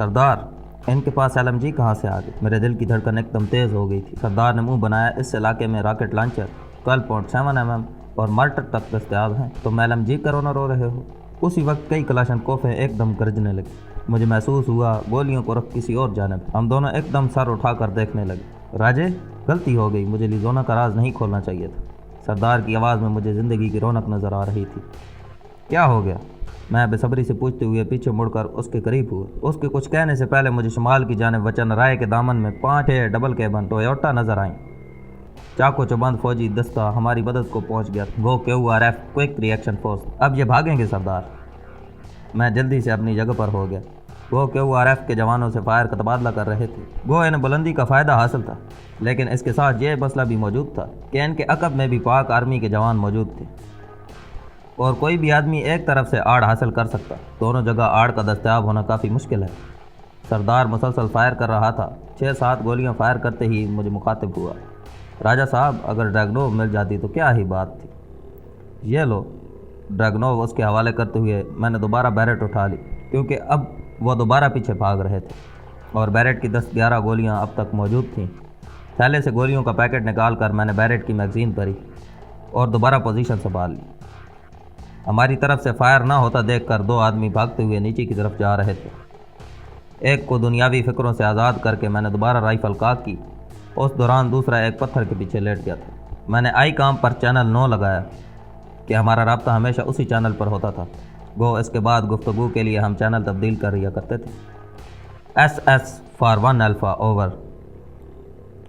سردار، ان کے پاس LMG کہاں سے آ گئی؟ میرے دل کی دھڑکن ایک دم تیز ہو گئی تھی۔ سردار نے منہ بنایا، اس علاقے میں راکٹ لانچر 12.7 mm اور مارٹر تک دستیاب ہیں، تم LMG کرو نہ رو رہے ہو۔ اسی وقت کئی کلاشنکوفیں ایک دم گرجنے لگی۔ مجھے محسوس ہوا گولیوں کو رخ کسی اور جانب۔ ہم دونوں ایک دم سر اٹھا کر دیکھنے لگے۔ راجے، غلطی ہو گئی، مجھے لیزونا کا راز نہیں کھولنا چاہیے تھا۔ سردار کی آواز میں مجھے زندگی کی رونق نظر آ رہی تھی۔ کیا ہو گیا؟ میں بے صبری سے پوچھتے ہوئے پیچھے مڑ کر اس کے قریب ہوا۔ اس کے کچھ کہنے سے پہلے مجھے شمال کی جانب وچن رائے کے دامن میں 5 ڈبل کیبن ٹویوٹا نظر آئیں۔ چاقو چوبند فوجی دستہ ہماری مدد کو پہنچ گیا۔ وہ QRF کوئک ری ایکشن فورس۔ اب یہ بھاگیں گے سردار؟ میں جلدی سے اپنی جگہ پر ہو گیا۔ وہ QRF کے جوانوں سے فائر کا تبادلہ کر رہے تھے۔ وہ انہیں بلندی کا فائدہ حاصل تھا، لیکن اس کے ساتھ یہ مسئلہ بھی موجود تھا کہ ان کے عقب میں بھی پاک آرمی کے جوان موجود تھے، اور کوئی بھی آدمی ایک طرف سے آڑ حاصل کر سکتا۔ دونوں جگہ آڑ کا دستیاب ہونا کافی مشکل ہے۔ سردار مسلسل فائر کر رہا تھا۔ 6-7 گولیاں فائر کرتے ہی مجھے مخاطب ہوا۔ راجہ صاحب، اگر ڈریگنوو مل جاتی تو کیا ہی بات تھی۔ یہ لو۔ ڈریگنوو اس کے حوالے کرتے ہوئے میں نے دوبارہ بیرٹ اٹھا لی، کیونکہ اب وہ دوبارہ پیچھے بھاگ رہے تھے، اور بیرٹ کی 10-11 گولیاں اب تک موجود تھیں۔ تھیلے سے گولیوں کا پیکٹ نکال کر میں نے بیرٹ کی میگزین بھری اور دوبارہ پوزیشن سنبھال لی۔ ہماری طرف سے فائر نہ ہوتا دیکھ کر 2 آدمی بھاگتے ہوئے نیچے کی طرف جا رہے تھے۔ ایک کو دنیاوی فکروں سے آزاد کر کے میں نے دوبارہ رائفل کاک کی۔ اس دوران دوسرا ایک پتھر کے پیچھے لیٹ گیا تھا۔ میں نے آئی کام پر چینل 9 لگایا کہ ہمارا رابطہ ہمیشہ اسی چینل پر ہوتا تھا۔ گو اس کے بعد گفتگو کے لیے ہم چینل تبدیل کر لیا کرتے تھے۔ SS for 1 Alpha over.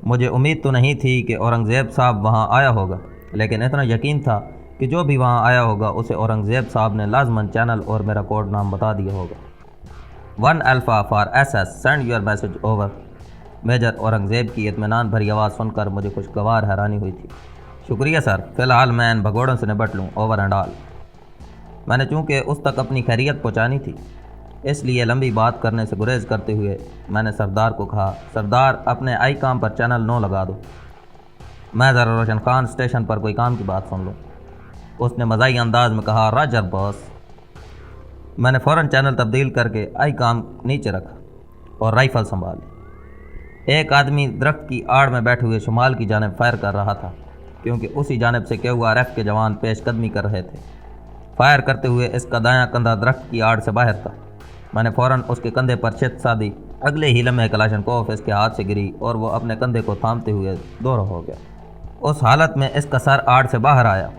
مجھے امید تو نہیں تھی کہ اورنگزیب صاحب وہاں آیا ہوگا، لیکن اتنا یقین تھا کہ جو بھی وہاں آیا ہوگا اسے اورنگزیب صاحب نے لازماً چینل اور میرا کوڈ نام بتا دیا ہوگا۔ 1 Alpha for SS send your message over. Major Aurangzeb کی اطمینان بھری آواز سن کر مجھے خوشگوار حیرانی ہوئی تھی۔ شکریہ سر، فی الحال میں ان بھگوڑوں سے نپٹ لوں، اوور اینڈ آل۔ میں نے چونکہ اس تک اپنی خیریت پہنچانی تھی، اس لیے لمبی بات کرنے سے گریز کرتے ہوئے میں نے سردار کو کہا، سردار اپنے آئی کام پر چینل 9 لگا دو، میں ذرا روشن خان اسٹیشن پر کوئی کام کی بات سن لوں۔ اس نے مزاحی انداز میں کہا، راجر باس۔ میں نے فوراً چینل تبدیل کر کے آئی کام نیچے رکھا اور رائفل سنبھال لی۔ ایک آدمی درخت کی آڑ میں بیٹھے ہوئے شمال کی جانب فائر کر رہا تھا، کیونکہ اسی جانب سے QRF کے جوان پیش قدمی کر رہے تھے۔ فائر کرتے ہوئے اس کا دایاں کندھا درخت کی آڑ سے باہر تھا۔ میں نے فوراً اس کے کندھے پر چھت سادی۔ اگلے ہی لمحے کلاشنکوف اس کے ہاتھ سے گری اور وہ اپنے کندھے کو تھامتے ہوئے دور ہو گیا۔ اس حالت میں اس کا سر آڑ سے باہر آیا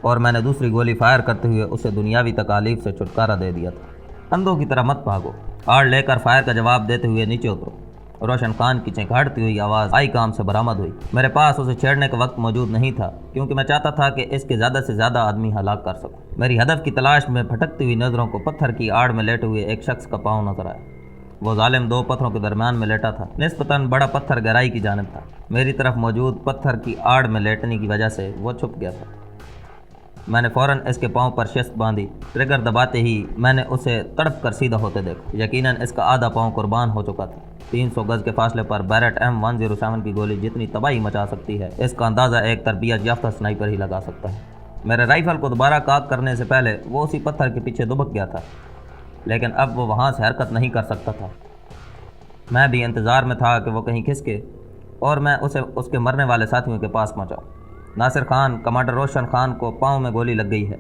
اور میں نے دوسری گولی فائر کرتے ہوئے اسے دنیاوی تکالیف سے چھٹکارا دے دیا تھا۔ اندھوں کی طرح مت بھاگو۔ آڑ لے کر فائر کا جواب دیتے ہوئے نیچے اترو۔ روشن خان کی چینکھاڑتی ہوئی آواز آئی کام سے برآمد ہوئی۔ میرے پاس اسے چھیڑنے کا وقت موجود نہیں تھا، کیونکہ میں چاہتا تھا کہ اس کے زیادہ سے زیادہ آدمی ہلاک کر سکوں۔ میری ہدف کی تلاش میں بھٹکتی ہوئی نظروں کو پتھر کی آڑ میں لیٹے ہوئے ایک شخص کا پاؤں نظر آیا۔ وہ ظالم 2 پتھروں کے درمیان میں لیٹا تھا۔ نسبتاً بڑا پتھر گہرائی کی جانب تھا۔ میری طرف موجود پتھر کی آڑ میں لیٹنے کی وجہ سے وہ چھپ گیا تھا۔ میں نے فوراً اس کے پاؤں پر شست باندھی۔ ٹریگر دباتے ہی میں نے اسے تڑپ کر سیدھا ہوتے دیکھا۔ یقیناً اس کا آدھا پاؤں قربان ہو چکا تھا۔ 300 گز کے فاصلے پر بیرٹ M107 کی گولی جتنی تباہی مچا سکتی ہے، اس کا اندازہ ایک تربیت یافتہ سنائپر ہی لگا سکتا ہے۔ میرے رائفل کو دوبارہ کاک کرنے سے پہلے وہ اسی پتھر کے پیچھے دبک گیا تھا، لیکن اب وہ وہاں سے حرکت نہیں کر سکتا تھا۔ میں بھی انتظار میں تھا کہ وہ کہیں کھسکے اور میں اسے اس کے مرنے والے ساتھیوں کے پاس پہنچاؤں۔ ناصر خان، کمانڈر روشن خان کو پاؤں میں گولی لگ گئی ہے۔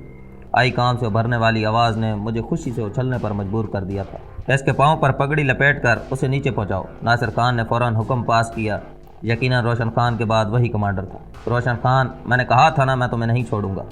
آئی کام سے ابھرنے والی آواز نے مجھے خوشی سے اچھلنے پر مجبور کر دیا تھا۔ اس کے پاؤں پر پگڑی لپیٹ کر اسے نیچے پہنچاؤ۔ ناصر خان نے فوراً حکم پاس کیا۔ یقیناً روشن خان کے بعد وہی کمانڈر تھا۔ روشن خان، میں نے کہا تھا نا میں تمہیں نہیں چھوڑوں گا۔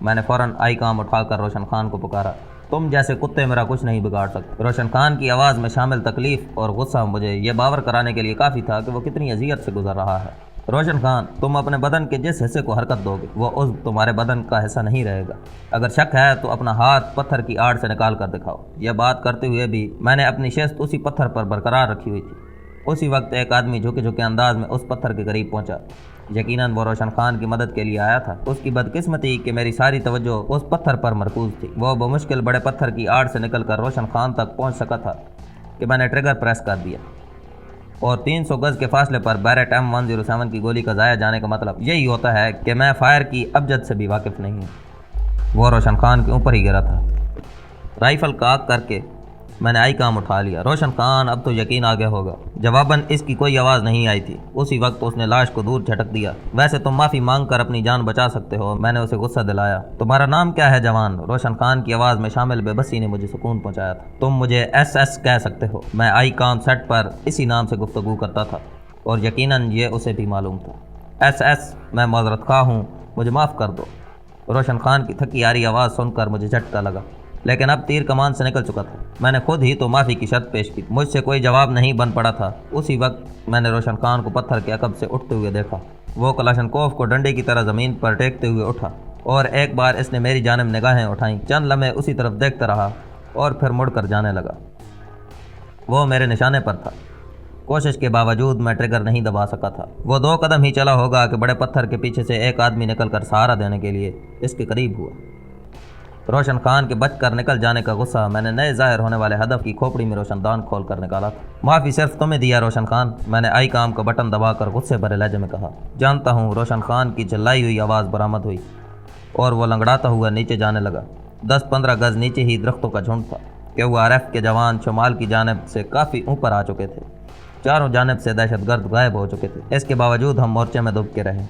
میں نے فوراً آئی کام اٹھا کر روشن خان کو پکارا، تم جیسے کتے میرا کچھ نہیں بگاڑ سکتے۔ روشن خان کی آواز میں شامل تکلیف اور غصہ مجھے یہ باور کرانے کے لیے کافی تھا کہ وہ کتنی اذیت سے گزر رہا ہے۔ روشن خان، تم اپنے بدن کے جس حصے کو حرکت دو گے وہ عضو تمہارے بدن کا حصہ نہیں رہے گا۔ اگر شک ہے تو اپنا ہاتھ پتھر کی آڑ سے نکال کر دکھاؤ۔ یہ بات کرتے ہوئے بھی میں نے اپنی شست اسی پتھر پر برقرار رکھی ہوئی تھی۔ اسی وقت ایک آدمی جھکے جھکے انداز میں اس پتھر کے قریب پہنچا۔ یقیناً وہ روشن خان کی مدد کے لیے آیا تھا۔ اس کی بدقسمتی کہ میری ساری توجہ اس پتھر پر مرکوز تھی۔ وہ بمشکل بڑے پتھر کی آڑ سے نکل کر روشن خان تک پہنچ سکا تھا کہ میں نے ٹریگر پریس کر دیا، اور 300 گز کے فاصلے پر بیرٹ M107 کی گولی کا ضائع جانے کا مطلب یہی ہوتا ہے کہ میں فائر کی ابجد سے بھی واقف نہیں ہوں۔ وہ روشن خان کے اوپر ہی گرا تھا۔ رائفل کاک کر کے میں نے آئی کام اٹھا لیا۔ روشن خان اب تو یقین آ گیا ہوگا۔ جواباً اس کی کوئی آواز نہیں آئی تھی۔ اسی وقت اس نے لاش کو دور جھٹک دیا۔ ویسے تم معافی مانگ کر اپنی جان بچا سکتے ہو، میں نے اسے غصہ دلایا۔ تمہارا نام کیا ہے جوان؟ روشن خان کی آواز میں شامل بے بسی نے مجھے سکون پہنچایا تھا۔ تم مجھے ایس ایس کہہ سکتے ہو، میں آئی کام سیٹ پر اسی نام سے گفتگو کرتا تھا اور یقیناً یہ اسے بھی معلوم تھا۔ ایس ایس، میں معذرت خواہ ہوں، مجھے معاف کر دو۔ روشن خان کی تھکی آ رہی آواز سن کر مجھے جھٹکا لگا، لیکن اب تیر کمان سے نکل چکا تھا۔ میں نے خود ہی تو معافی کی شرط پیش کی، مجھ سے کوئی جواب نہیں بن پڑا تھا۔ اسی وقت میں نے روشن خان کو پتھر کے عقب سے اٹھتے ہوئے دیکھا۔ وہ کلاشنکوف کو ڈنڈے کی طرح زمین پر ٹیکتے ہوئے اٹھا اور ایک بار اس نے میری جانب نگاہیں اٹھائیں۔ چند لمحے اسی طرف دیکھتا رہا اور پھر مڑ کر جانے لگا۔ وہ میرے نشانے پر تھا۔ کوشش کے باوجود میں ٹریگر نہیں دبا سکا تھا۔ وہ 2 قدم ہی چلا ہوگا کہ بڑے پتھر کے پیچھے سے ایک آدمی نکل کر سہارا دینے کے لیے اس کے قریب ہوا۔ روشن خان کے بچ کر نکل جانے کا غصہ میں نے نئے ظاہر ہونے والے ہدف کی کھوپڑی میں روشن دان کھول کر نکالا تھا۔ معافی صرف تمہیں دیا روشن خان، میں نے آئی کام کا بٹن دبا کر غصے بھرے لہجے میں کہا۔ جانتا ہوں، روشن خان کی چلائی ہوئی آواز برآمد ہوئی اور وہ لنگڑاتا ہوا نیچے جانے لگا۔ 10-15 گز نیچے ہی درختوں کا جھنڈ تھا کہ وہ RF کے جوان شمال کی جانب سے کافی اوپر آ چکے تھے۔ چاروں جانب سے دہشت گرد غائب ہو چکے تھے۔ اس کے باوجود ہم مورچے میں دب کے رہے۔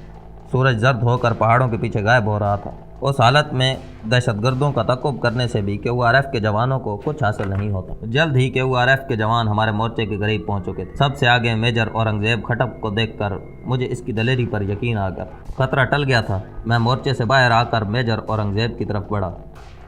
سورج زرد ہو کر پہاڑوں کے پیچھے غائب ہو رہا تھا۔ اس حالت میں دہشت گردوں کا تعاقب کرنے سے بھی KURF کے جوانوں کو کچھ حاصل نہیں ہوتا۔ جلد ہی KURF کے جوان ہمارے مورچے کے قریب پہنچ چکے تھے۔ سب سے آگے میجر اورنگزیب کھٹک کو دیکھ کر مجھے اس کی دلیری پر یقین آ گیا۔ خطرہ ٹل گیا تھا۔ میں مورچے سے باہر آ کر میجر اورنگزیب کی طرف بڑھا۔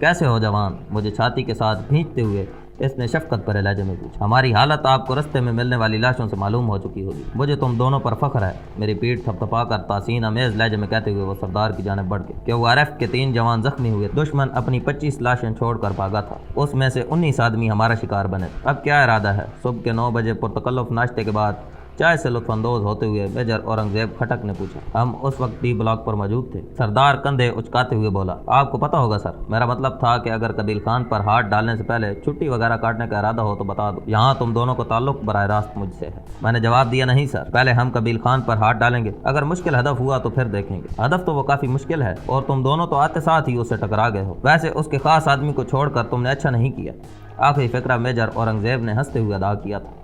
کیسے ہو جوان؟ مجھے چھاتی کے ساتھ بھینچتے ہوئے اس نے شفقت بھرے لہجے میں پوچھا۔ ہماری حالت آپ کو رستے میں ملنے والی لاشوں سے معلوم ہو چکی ہوگی۔ مجھے تم دونوں پر فخر ہے، میری پیٹھ تھپ تھپا کر تحسین آمیز لہجے میں کہتے ہوئے وہ سردار کی جانب بڑھ گئے۔ KURF کے 3 جوان زخمی ہوئے۔ دشمن اپنی 25 لاشیں چھوڑ کر بھاگا تھا، اس میں سے 19 آدمی ہمارا شکار بنے۔ اب کیا ارادہ ہے؟ صبح کے 9 بجے پرتکلف ناشتے کے بعد چائے سے لطف اندوز ہوتے ہوئے میجر اورنگزیب کھٹک نے پوچھا۔ ہم اس وقت ڈی بلاک پر موجود تھے، سردار کندھے اچکاتے ہوئے بولا۔ آپ کو پتہ ہوگا سر، میرا مطلب تھا کہ اگر قبیل خان پر ہاتھ ڈالنے سے پہلے چھٹی وغیرہ کاٹنے کا ارادہ ہو تو بتا دو، یہاں تم دونوں کو تعلق براہ راست مجھ سے ہے۔ میں نے جواب دیا، نہیں سر، پہلے ہم قبیل خان پر ہاتھ ڈالیں گے، اگر مشکل ہدف ہوا تو پھر دیکھیں گے۔ ہدف تو وہ کافی مشکل ہے اور تم دونوں تو آتے ساتھ ہی اس سے ٹکرا گئے ہو۔ ویسے اس کے خاص آدمی کو چھوڑ کر تم نے اچھا نہیں کیا۔ آخری فقرہ میجر اورنگزیب نے ہنستے ہوئے ادا کیا تھا۔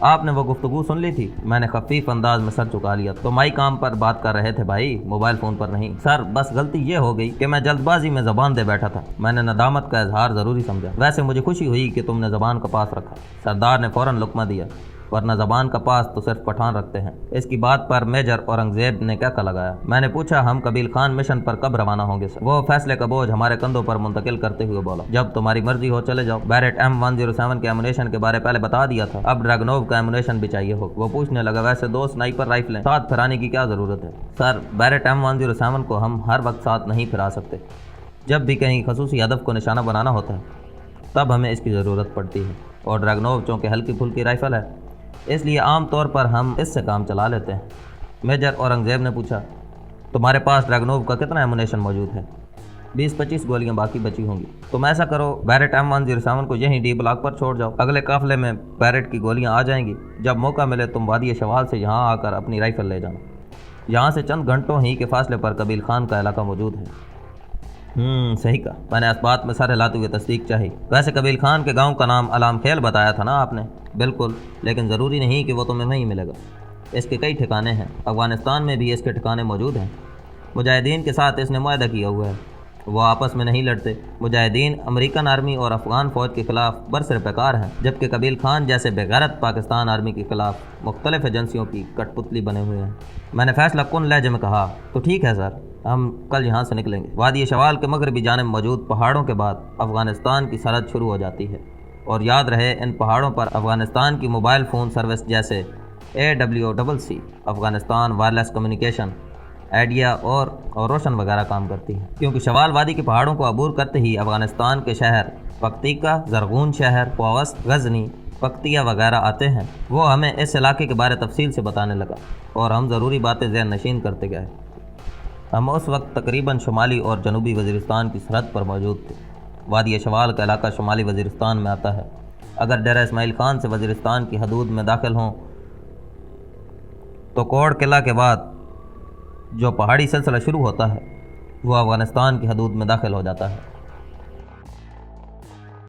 آپ نے وہ گفتگو سن لی تھی؟ میں نے خفیف انداز میں سر چکا لیا۔ تو مائی کام پر بات کر رہے تھے بھائی، موبائل فون پر نہیں۔ سر بس غلطی یہ ہو گئی کہ میں جلد بازی میں زبان دے بیٹھا تھا، میں نے ندامت کا اظہار ضروری سمجھا۔ ویسے مجھے خوشی ہوئی کہ تم نے زبان کا پاس رکھا۔ سردار نے فوراً لقمہ دیا، ورنہ زبان کا پاس تو صرف پٹھان رکھتے ہیں۔ اس کی بات پر میجر اورنگزیب نے کیا لگایا۔ میں نے پوچھا، ہم قبیل خان مشن پر کب روانہ ہوں گے سر؟ وہ فیصلے کا بوجھ ہمارے کندھوں پر منتقل کرتے ہوئے بولا، جب تمہاری مرضی ہو چلے جاؤ۔ بیرٹ M107 کے ایمونیشن کے بارے پہلے بتا دیا تھا، اب ڈریگنوو کا ایمونیشن بھی چاہیے ہو۔ وہ پوچھنے لگا، ویسے 2 سنائپر رائفلیں ساتھ پھرانے کی کیا ضرورت ہے؟ سر بیرٹ M107 کو ہم ہر وقت ساتھ نہیں پھرا سکتے، جب بھی کہیں خصوصی ہدف کو نشانہ بنانا ہوتا ہے تب ہمیں اس کی ضرورت پڑتی ہے، اور ڈریگنوو چونکہ ہلکی پھلکی رائفل ہے اس لیے عام طور پر ہم اس سے کام چلا لیتے ہیں۔ میجر اورنگزیب نے پوچھا، تمہارے پاس ڈریگنوو کا کتنا ایمونیشن موجود ہے؟ 20-25 گولیاں باقی بچی ہوں گی۔ تم ایسا کرو، بیرٹ M107 کو یہیں ڈی بلاک پر چھوڑ جاؤ، اگلے قافلے میں بیرٹ کی گولیاں آ جائیں گی۔ جب موقع ملے تم وادی شوال سے یہاں آ کر اپنی رائفل لے جانا، یہاں سے چند گھنٹوں ہی کے فاصلے پر قبیل خان کا علاقہ موجود ہے۔ صحیح کہا، میں نے اس بات میں سر ہلاتے ہوئے تصدیق چاہی۔ ویسے قبیل خان کے گاؤں کا نام علام خیل بتایا تھا نا آپ نے؟ بالکل، لیکن ضروری نہیں کہ وہ تمہیں وہیں ملے گا، اس کے کئی ٹھکانے ہیں۔ افغانستان میں بھی اس کے ٹھکانے موجود ہیں۔ مجاہدین کے ساتھ اس نے معاہدہ کیا ہوا ہے، وہ آپس میں نہیں لڑتے۔ مجاہدین امریکن آرمی اور افغان فوج کے خلاف برسر پیکار ہیں، جبکہ قبیل خان جیسے بے غیرت پاکستان آرمی کے خلاف مختلف ایجنسیوں کی کٹ پتلی بنے ہوئے ہیں۔ میں نے فیصلہ کن لہجے میں کہا، تو ٹھیک ہے سر، ہم کل یہاں سے نکلیں گے۔ وادی شوال کے مغربی جانب موجود پہاڑوں کے بعد افغانستان کی سرحد شروع ہو جاتی ہے، اور یاد رہے ان پہاڑوں پر افغانستان کی موبائل فون سروس جیسے AWCC Afghanistan wireless communication, idea اور روشن وغیرہ کام کرتی ہے، کیونکہ شوال وادی کے پہاڑوں کو عبور کرتے ہی افغانستان کے شہر پکتیکا، زرغون شہر، پوست، غزنی، پکتیا وغیرہ آتے ہیں۔ وہ ہمیں اس علاقے کے بارے تفصیل سے بتانے لگا اور ہم ضروری باتیں ذہن نشین کرتے گئے۔ ہم اس وقت تقریباً شمالی اور جنوبی وزیرستان کی سرحد پر موجود تھے۔ وادی شوال کا علاقہ شمالی وزیرستان میں آتا ہے۔ اگر ڈیرہ اسماعیل خان سے وزیرستان کی حدود میں داخل ہوں تو کوڑ قلعہ کے بعد جو پہاڑی سلسلہ شروع ہوتا ہے وہ افغانستان کی حدود میں داخل ہو جاتا ہے۔